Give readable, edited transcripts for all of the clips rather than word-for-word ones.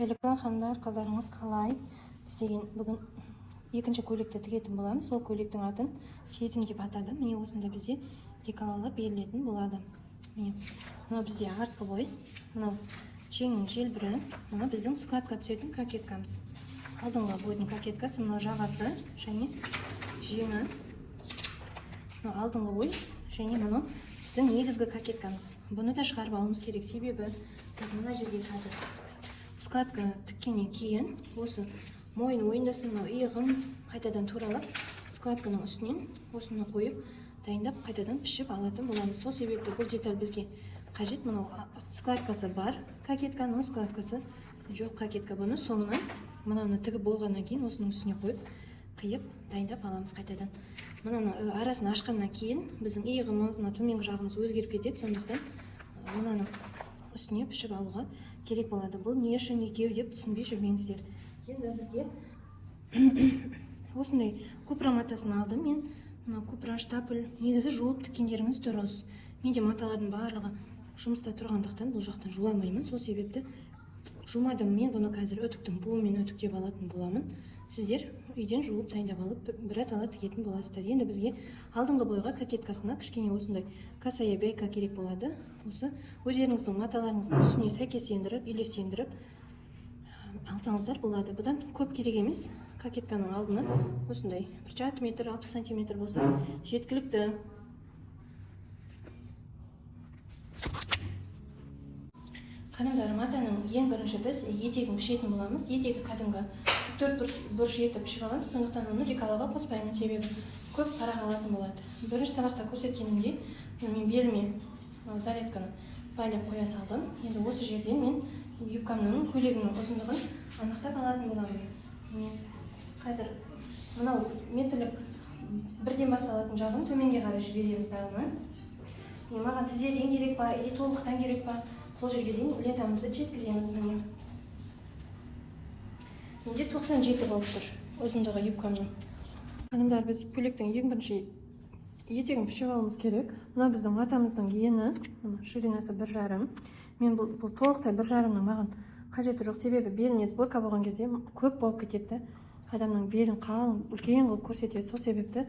Қайырлы күн ханымдар, қалдарыңыз қалай? Біз деген бүгін екінші көйлекті тігетін боламыз. Сол көйлектің атын сезім деп атады. Міне осында бізде лекалалар берілетін болады. Міне мынау бізде артқы бой, мынау жеңнің желбірі, мына біздің складка түсетін кокеткамыз. Алдыңғы бойдың кокеткасы, мынау жағасы және жеңі. Мынау алдыңғы бой және мынау біздің негізгі кокеткамыз. Бұны да шығарып алуымыз керек, себебі біз мына жерге қазір складка тіккеннен кейін осы мойын ойындасын, мынау иығын қайтадан туралап, складканың үстінен осыны қойып, дайындап қайтадан пішіп алатын боламыз. Сол себепті бұл деталь бізге қажет. Мынау складкасы бар кокетканың, складкасы жоқ кокетка. Бұны соңынан мынаны тігіп болғаннан кейін осының үстіне қойып, қиып, дайындап аламыз қайтадан. Мынаны арасын ашқаннан кейін біздің иығымыз, төменгі жағымыз өзгеріп кетеді. Сондықтан мынаны үстіне пішіп алуға керек болады. Бұл не үшін екеу деп түсінбей жүрмеңіздер. Енді бізге осындай купра матасын алдым мен. Мына купра штапель негізі жуып тіккендеріңіз дұрыс. Менде маталардың барлығы жұмыста тұрғандықтан бұл жақтан жуамаймын. Сол себепті жумадым. Мен бұны қазір үтіктің буымен үтіктеп алатын боламын. Сіздер үйден жуып дайындап алып біратала тігетін боласыздар. Енді бізге алдыңғы бойға кокеткасына кішкене осындай касая бейка керек болады. Осы өздеріңіздің маталарыңыздың үстіне сәйкестендіріп, үйлестендіріп алсаңыздар болады. Бұдан көп керек емес. Кокетканың алдына осындай 1,5 метр, 60 сантиметр болса жеткілікті. Ханымдар, матаның ең бірінші біз етегін пішетін боламыз. Етегі кәдімгі төрт бұрыш етіп пішіп аламыз. Сондықтан оны лекалаға қоспаймын, себебі көп парақ алатын болады. Бірінші сабақта көрсеткенімдей, мен беліме заретканы байлап қоя салдым. Енді осы жерден мен юбкамның көйлегінің ұзындығын анықтап алатын боламын. Мен қазір мынау метрлік бірден басталатын жағын төменге қарай жібереміз дағыны. Маған тізеден керек па, или толықтан керек па, сол жерге дейін лентамызды жеткіземіз. Міне менде 97 болып тұр ұзындығы юбкамның. Ханымдар, біз көйлектің ең бірінші етегін пішіп алуымыз керек. Мына біздің матамыздың ені, ширинасы 1,5. Мен бұл толықтай 1,5-ның маған қажеті жоқ, себебі беліне сборка болған кезде көп болып кетеді. Адамның белін қалың, үлкен қылып көрсетеді. Сол себепті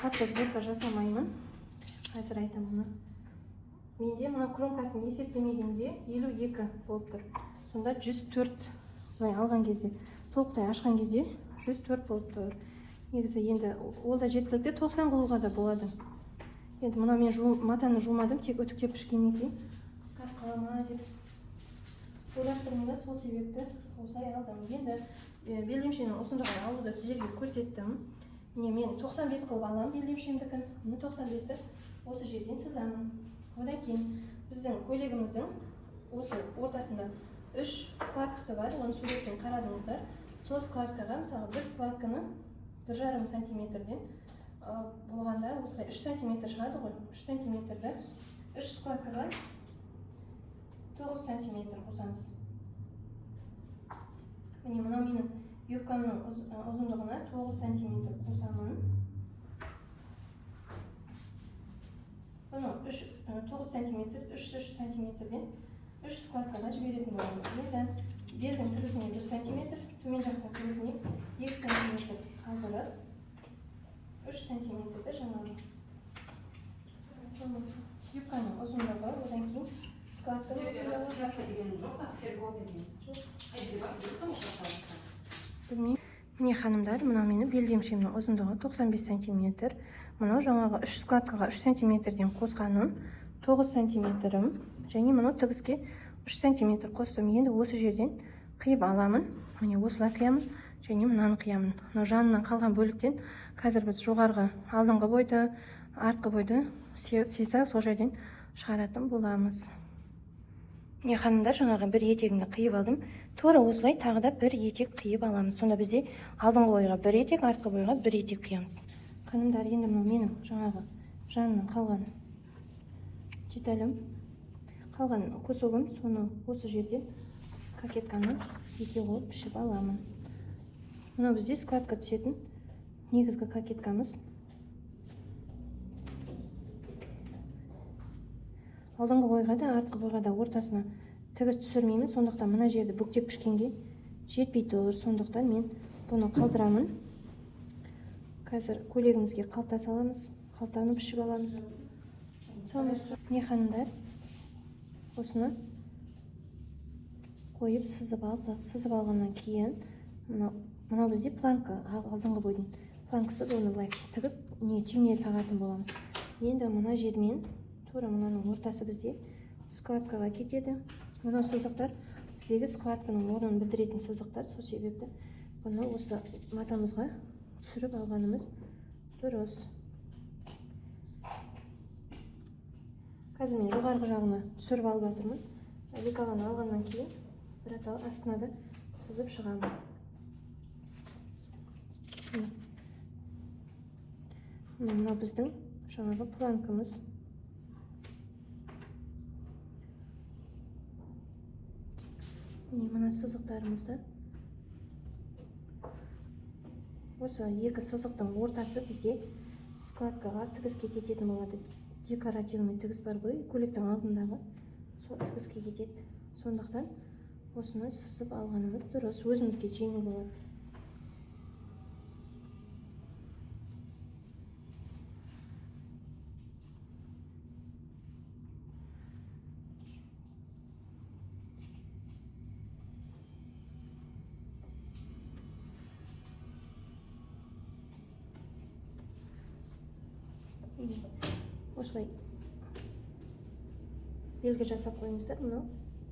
қатты сборка жасамаймын. Қазір айтамын, менде мына кромкасын есептемегенде 52 болып тұр. Сонда 104 алған кезде, толықтай ашқан кезде 104 болып тұр. Негізі енді ол да жеткілікті, 90 қылуға да болады. Енді мына мен матаны жумадым, тек үтіктеп пішкеннен кейін қысқарып қала ма деп ойлап тұрмын да, сол себепті осылай алдым. Енді белдемшенің ұзындығын алуды сіздерге көрсеттім. Мен 95 қылып аламын белдемшемдікін. Міне 95-ті осы жерден сызамын. Одан кейін біздің көйлегіміздің осы ортасында 3 складкасы бар, оны суреттен қарадыңыздар. Сол складкаға, мысалы, бір складканы 1,5 сантиметрден болғанда осылай 3 сантиметр шығады ғой. 3 сантиметрді 3 складкаға 9 сантиметр қосамыз. Міне мынау менің юбкамның ұзындығына 9 сантиметр қосамын. Бұны 9 сантиметр, 3 сантиметрден 3 складкаға жіберетін боламыз. Енді белдің тігісіне 1 сантиметр, төмен жақтың тігісіне 2 сантиметр қалдырып, 3 сантиметрді жаңағы юбканың ұзындығы, одан кейін складканың білмеймін. Міне ханымдар, мынау менің белдемшемнің ұзындығы 95 сантиметр. Мынау жаңағы 3 складкаға 3 сантиметрден қосқаным 9 сантиметрім. Және мұны тігіске 3 сантиметр қостым. Енді осы жерден қиып аламын. Міне осылай қиямын және мынаны қиямын. Мына жанынан қалған бөліктен қазір біз жоғарғы алдыңғы бойды, артқы бойды сыйса сол жерден шығаратын боламыз. Міне ханымдар, жаңағы бір етегімді қиып алдым. Тура осылай тағы да бір етек қиып аламыз. Сонда бізде алдыңғы бойға бір етек, артқы бойға бір етек қиямыз. Ханымдар, енді менің жаңағы жанынан қалған деталім, қалған көсөгім, соны осы жерден кокетканы екі қылып пішіп аламын. Мынау бізде складка түсетін негізгі кокеткамыз. Алдыңғы бойға да, артқы бойға да ортасына тігіс түсірмеймін, сондықтан мына жерді бүктеп пішкенге жетпейтін olur. Сондықтан мен бұны қалдырамын. Қазір көйлегімізге қалта саламыз, қалтаны пішіп аламыз. Саламыз. Міне ханымдар, осыны қойып сызып алды. Сызып алғаннан кейін мынау бізде планка, алдыңғы бойдың планкасы, оны былай тігіп не түйме тағатын боламыз. Енді мына жермен тура мынаның ортасы бізде складкаға кетеді. Мынау сызықтар біздегі складканың орнын білдіретін сызықтар. Сол себепті бұны осы матамызға түсіріп алғанымыз дұрыс. Қазір мен жоғарғы жағына түсіріп алып жатырмын. Лекаланы алғаннан кейін бір астына да сызып шығамын. Мынау біздің жаңағы планкамыз. Мына сызықтарымызды осы екі сызықтың ортасы бізде складкаға тігіске кететін болады. Декоративный тігіс бар ғой, көйлектің алдындағы, сол тігіске кетеді. Сондықтан осыны сызып алғанымыз дұрыс, өзімізге жеңіл болады. Осылай белгі жасап қойыңыздар, мынау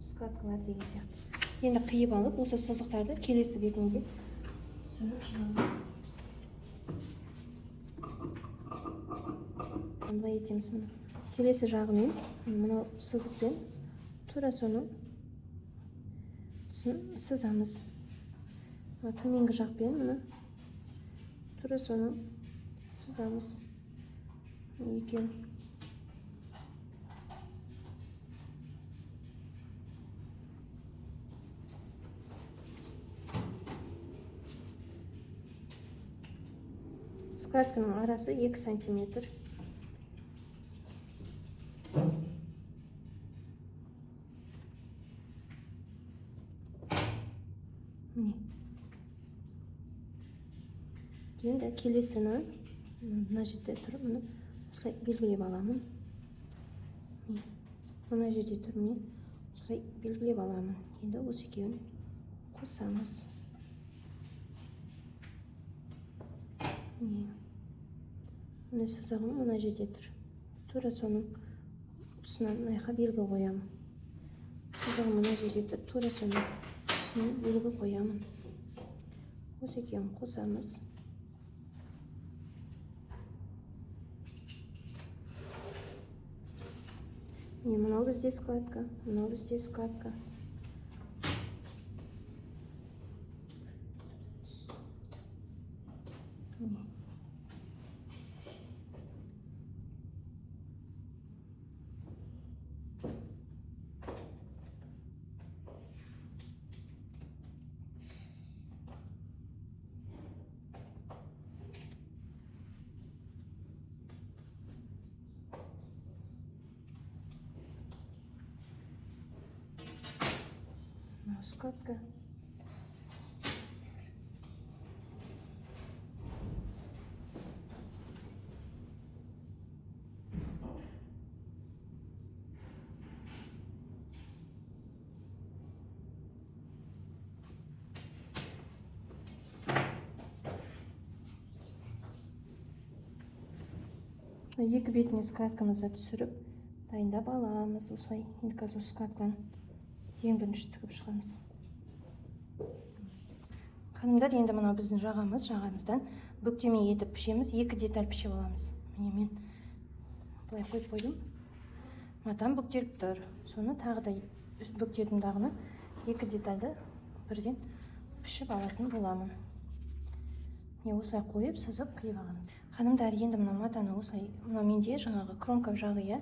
складкалар деген сияқты. Енді қиып алып, осы сызықтарды келесі бетіне түсіріп шығамыз. Бұлай етеміз. Келесі жағымен мынау сызықпен тура соның сызамыз. Төменгі жақпен тура соның сызамыз. Екен. Складканың арасы 2 сантиметр. Енді келесіні мына жерде тұрып, осылай белгілеп аламын. Мына жерде тұрып, осылай белгілеп аламын. Енді осы екеуін қосамыз. Мына сызығым мына жерде тұр. Тура соның тұсынан мынаға белгі қоямын. Сызығым мына жерде тұр. Тура соның тұсынан белгі қоямын. Осы екеуін қосамыз. Мынау бізде складка, мынау бізде складка. Складка. Екі бетіне складкамызды түсіріп дайындап аламыз. Осылай енді қазір складканы ең бірінші тігіп шығамыз. Ханымдар, енді мынау біздің жағамыздан бүктеме етіп пішеміз. 2 деталь пішіп аламыз. Міне мен былай қойып қойдым. Матам бүктеліп тұр. Соны тағы да бүктедім дағыны 2 детальді бірден пішіп алатын боламын. Осылай қойып, сызып, қиып аламыз. Ханымдар, енді мына матаны осылай, мына менде жаңағы кромка жағы,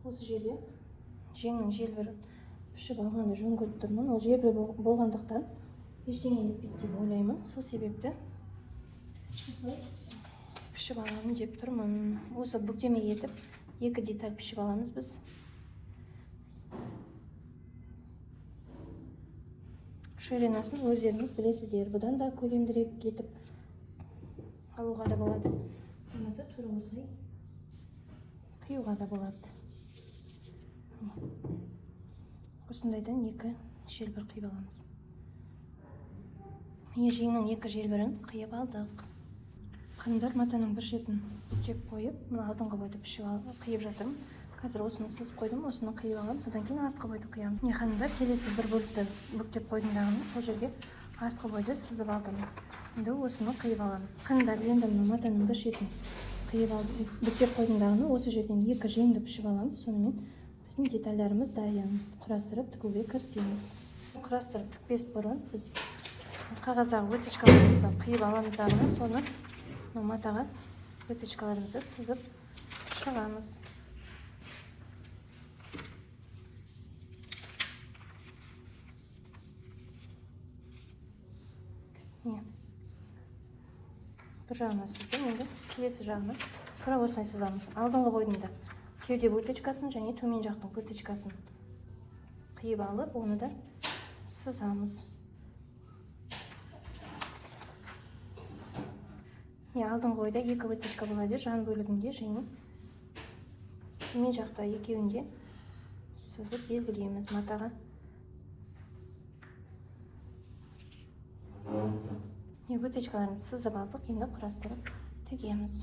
осы жерде жеңнің желбір пішіп алғанды жөн көріп тұрмын. Ол желбір болғандықтан ештеңе етпейді деп ойлаймын. Сол себепті осылай пішіп аламын деп тұрмын. Осы бүктеме етіп 2 деталь пішіп аламыз біз. ширинасын өздеріңіз білесіздер. Бұдан да көлемдірек кетіп алуға да болады. Болмаса тура осылай қиюға да болады. Осындайдан екі желбір қиып аламыз. Міне жеңнің екі желбірін қиып алдық. Қанымдар, матаның бір шетін бүктеп қойып, мына алдыңғы бойды қиып жатырмын. Қазір осыны сызып қойдым, осыны қиып аламын, содан кейін артқы бойды қиямын. Міне қанымдар, келесі бір бөлікті бүктеп қойдым дағыны, сол жерге артқы бойды сызып алдым. Енді осыны қиып аламыз. Қанымдар, енді мына матаның бір шетін қиып алдым, бүктеп қойдым дағыны, осы жерден екі жеңді пішіп аламыз. Сонымен біздің детальдарымыз дайын. Құрастырып тігуге кірісеміз. Құрастырып тікпес бұрын біз қағаздағы выточкаларымызды қиып аламыз дағыны, соны матаға выточкаларымызды сызып шығамыз. Бір жағына сыздым, енді келесі жағына тура осылай сызамыз. Алдыңғы бойдың да кеуде выточкасын және төмен жақтың выточкасын қиып алып, оны да сызамыз. Алдыңғы бойда екі выточка болады, жан бөлігінде және төмен жақта екеуінде сызып белгілейміз матаға. Выточкаларымызды сызып алдық, енді құрастырып тігеміз.